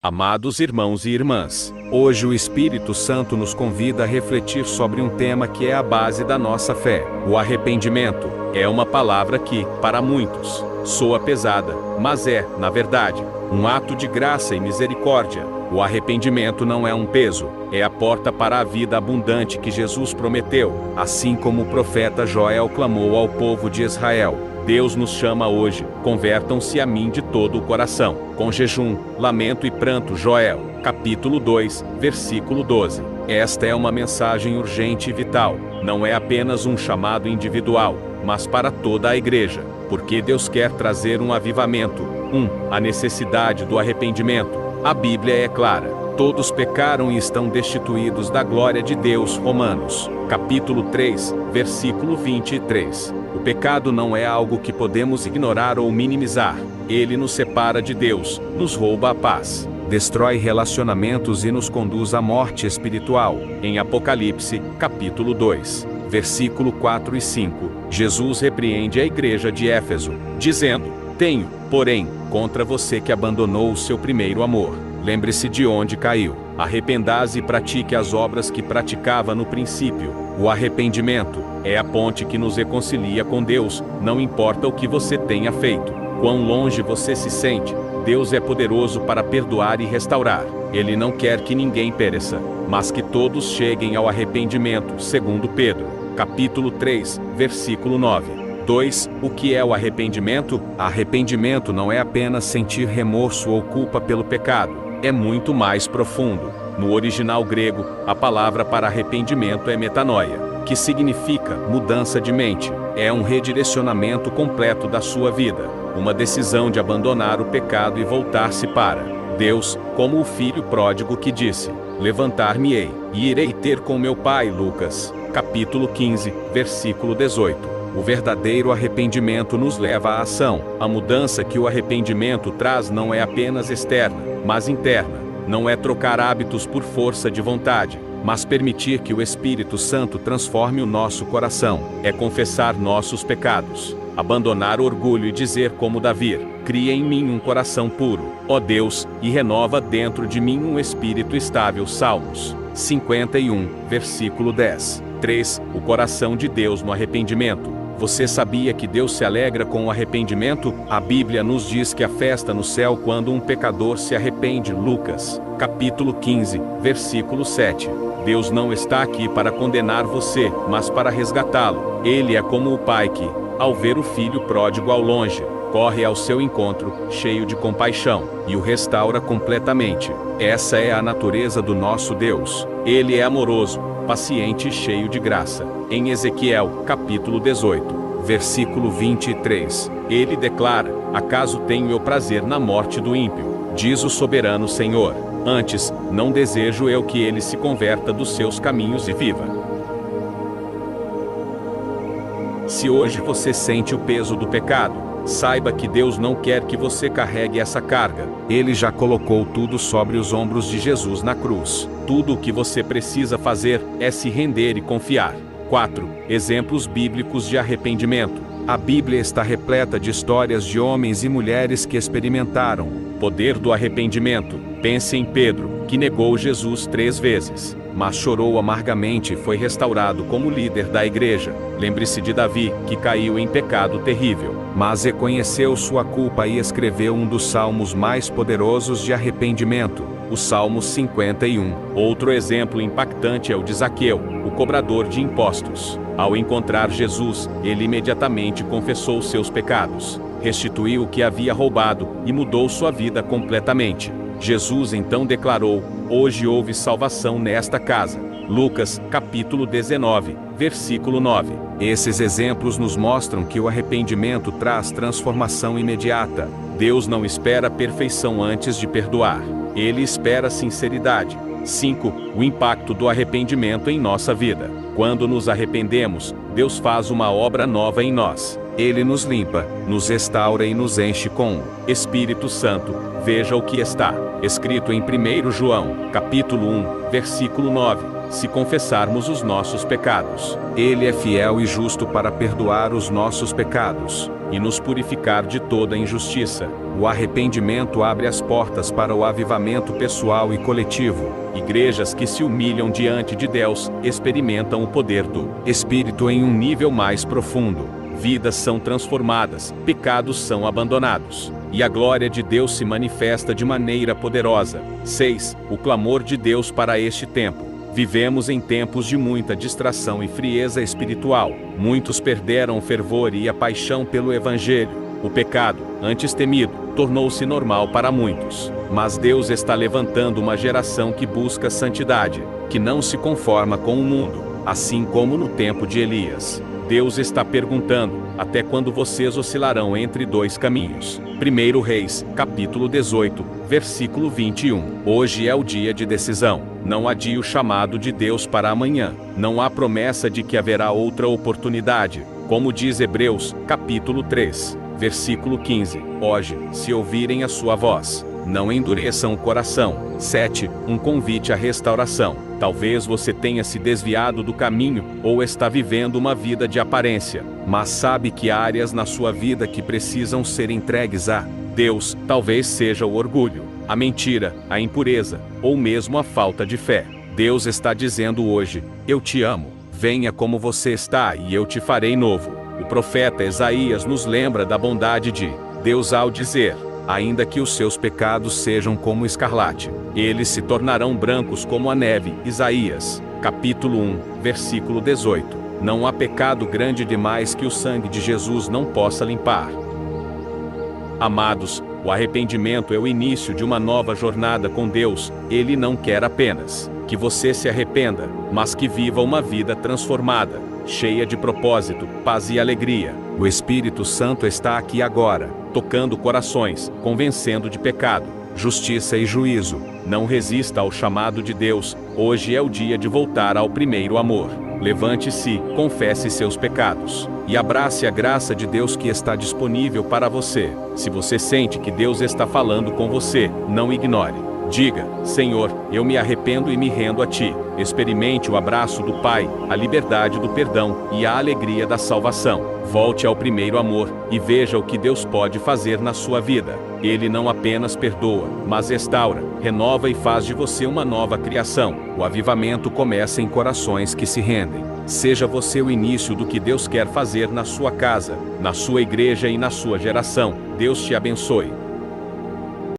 Amados irmãos e irmãs, hoje o Espírito Santo nos convida a refletir sobre um tema que é a base da nossa fé. O arrependimento é uma palavra que, para muitos, soa pesada, mas é, na verdade, um ato de graça e misericórdia. O arrependimento não é um peso, é a porta para a vida abundante que Jesus prometeu, assim como o profeta Joel clamou ao povo de Israel. Deus nos chama hoje, convertam-se a mim de todo o coração, com jejum, lamento e pranto. Joel, capítulo 2, versículo 12. Esta é uma mensagem urgente e vital, não é apenas um chamado individual, mas para toda a igreja, porque Deus quer trazer um avivamento. A necessidade do arrependimento. A Bíblia é clara. Todos pecaram e estão destituídos da glória de Deus. Romanos, capítulo 3, versículo 23. O pecado não é algo que podemos ignorar ou minimizar. Ele nos separa de Deus, nos rouba a paz, destrói relacionamentos e nos conduz à morte espiritual. Em Apocalipse, capítulo 2, versículo 4 e 5, Jesus repreende a igreja de Éfeso, dizendo: "Tenho, porém, contra você que abandonou o seu primeiro amor. Lembre-se de onde caiu. Arrependa-se e pratique as obras que praticava no princípio." O arrependimento é a ponte que nos reconcilia com Deus, não importa o que você tenha feito, quão longe você se sente. Deus é poderoso para perdoar e restaurar. Ele não quer que ninguém pereça, mas que todos cheguem ao arrependimento, segundo Pedro, capítulo 3, versículo 9. 2. O que é o arrependimento? Arrependimento não é apenas sentir remorso ou culpa pelo pecado. É muito mais profundo. No original grego, a palavra para arrependimento é metanoia, que significa mudança de mente. É um redirecionamento completo da sua vida, uma decisão de abandonar o pecado e voltar-se para Deus, como o filho pródigo que disse: "Levantar-me-ei, e irei ter com meu pai." Lucas, capítulo 15, versículo 18. O verdadeiro arrependimento nos leva à ação. A mudança que o arrependimento traz não é apenas externa, mas interna. Não é trocar hábitos por força de vontade, mas permitir que o Espírito Santo transforme o nosso coração. É confessar nossos pecados, abandonar o orgulho e dizer como Davi: "Cria em mim um coração puro, ó Deus, e renova dentro de mim um espírito estável." Salmos 51, versículo 10. 3. O coração de Deus no arrependimento. Você sabia que Deus se alegra com o arrependimento? A Bíblia nos diz que há festa no céu quando um pecador se arrepende. Lucas, capítulo 15, versículo 7. Deus não está aqui para condenar você, mas para resgatá-lo. Ele é como o pai que, ao ver o filho pródigo ao longe, corre ao seu encontro, cheio de compaixão, e o restaura completamente. Essa é a natureza do nosso Deus. Ele é amoroso, paciente e cheio de graça. Em Ezequiel, capítulo 18, versículo 23, ele declara: "Acaso tenho eu prazer na morte do ímpio? Diz o soberano Senhor. Antes, não desejo eu que ele se converta dos seus caminhos e viva." Se hoje você sente o peso do pecado, saiba que Deus não quer que você carregue essa carga. Ele já colocou tudo sobre os ombros de Jesus na cruz. Tudo o que você precisa fazer é se render e confiar. 4. Exemplos bíblicos de arrependimento. A Bíblia está repleta de histórias de homens e mulheres que experimentaram o poder do arrependimento. Pense em Pedro, que negou Jesus 3 vezes, mas chorou amargamente e foi restaurado como líder da igreja. Lembre-se de Davi, que caiu em pecado terrível, mas reconheceu sua culpa e escreveu um dos salmos mais poderosos de arrependimento, o Salmo 51. Outro exemplo impactante é o de Zaqueu, o cobrador de impostos. Ao encontrar Jesus, ele imediatamente confessou seus pecados, restituiu o que havia roubado e mudou sua vida completamente. Jesus então declarou: "Hoje houve salvação nesta casa." Lucas, capítulo 19, versículo 9. Esses exemplos nos mostram que o arrependimento traz transformação imediata. Deus não espera perfeição antes de perdoar. Ele espera sinceridade. 5. O impacto do arrependimento em nossa vida. Quando nos arrependemos, Deus faz uma obra nova em nós. Ele nos limpa, nos restaura e nos enche com o Espírito Santo. Veja o que está escrito em 1 João, capítulo 1, versículo 9. Se confessarmos os nossos pecados, Ele é fiel e justo para perdoar os nossos pecados e nos purificar de toda injustiça. O arrependimento abre as portas para o avivamento pessoal e coletivo. Igrejas que se humilham diante de Deus experimentam o poder do Espírito em um nível mais profundo. Vidas são transformadas, pecados são abandonados, e a glória de Deus se manifesta de maneira poderosa. 6. O clamor de Deus para este tempo. Vivemos em tempos de muita distração e frieza espiritual. Muitos perderam o fervor e a paixão pelo Evangelho. O pecado, antes temido, tornou-se normal para muitos. Mas Deus está levantando uma geração que busca santidade, que não se conforma com o mundo, assim como no tempo de Elias. Deus está perguntando, até quando vocês oscilarão entre dois caminhos? 1 Reis, capítulo 18, versículo 21. Hoje é o dia de decisão. Não adie o chamado de Deus para amanhã. Não há promessa de que haverá outra oportunidade. Como diz Hebreus, capítulo 3, versículo 15. Hoje, se ouvirem a sua voz, não endureçam o coração. 7. Um convite à restauração. Talvez você tenha se desviado do caminho, ou está vivendo uma vida de aparência, mas sabe que há áreas na sua vida que precisam ser entregues a Deus. Talvez seja o orgulho, a mentira, a impureza, ou mesmo a falta de fé. Deus está dizendo hoje: eu te amo, venha como você está e eu te farei novo. O profeta Isaías nos lembra da bondade de Deus ao dizer: ainda que os seus pecados sejam como escarlate, eles se tornarão brancos como a neve. Isaías, capítulo 1, versículo 18. Não há pecado grande demais que o sangue de Jesus não possa limpar. Amados, o arrependimento é o início de uma nova jornada com Deus. Ele não quer apenas que você se arrependa, mas que viva uma vida transformada, cheia de propósito, paz e alegria. O Espírito Santo está aqui agora, tocando corações, convencendo de pecado, justiça e juízo. Não resista ao chamado de Deus. Hoje é o dia de voltar ao primeiro amor. Levante-se, confesse seus pecados e abrace a graça de Deus que está disponível para você. Se você sente que Deus está falando com você, não ignore. Diga: Senhor, eu me arrependo e me rendo a Ti. Experimente o abraço do Pai, a liberdade do perdão e a alegria da salvação. Volte ao primeiro amor e veja o que Deus pode fazer na sua vida. Ele não apenas perdoa, mas restaura, renova e faz de você uma nova criação. O avivamento começa em corações que se rendem. Seja você o início do que Deus quer fazer na sua casa, na sua igreja e na sua geração. Deus te abençoe.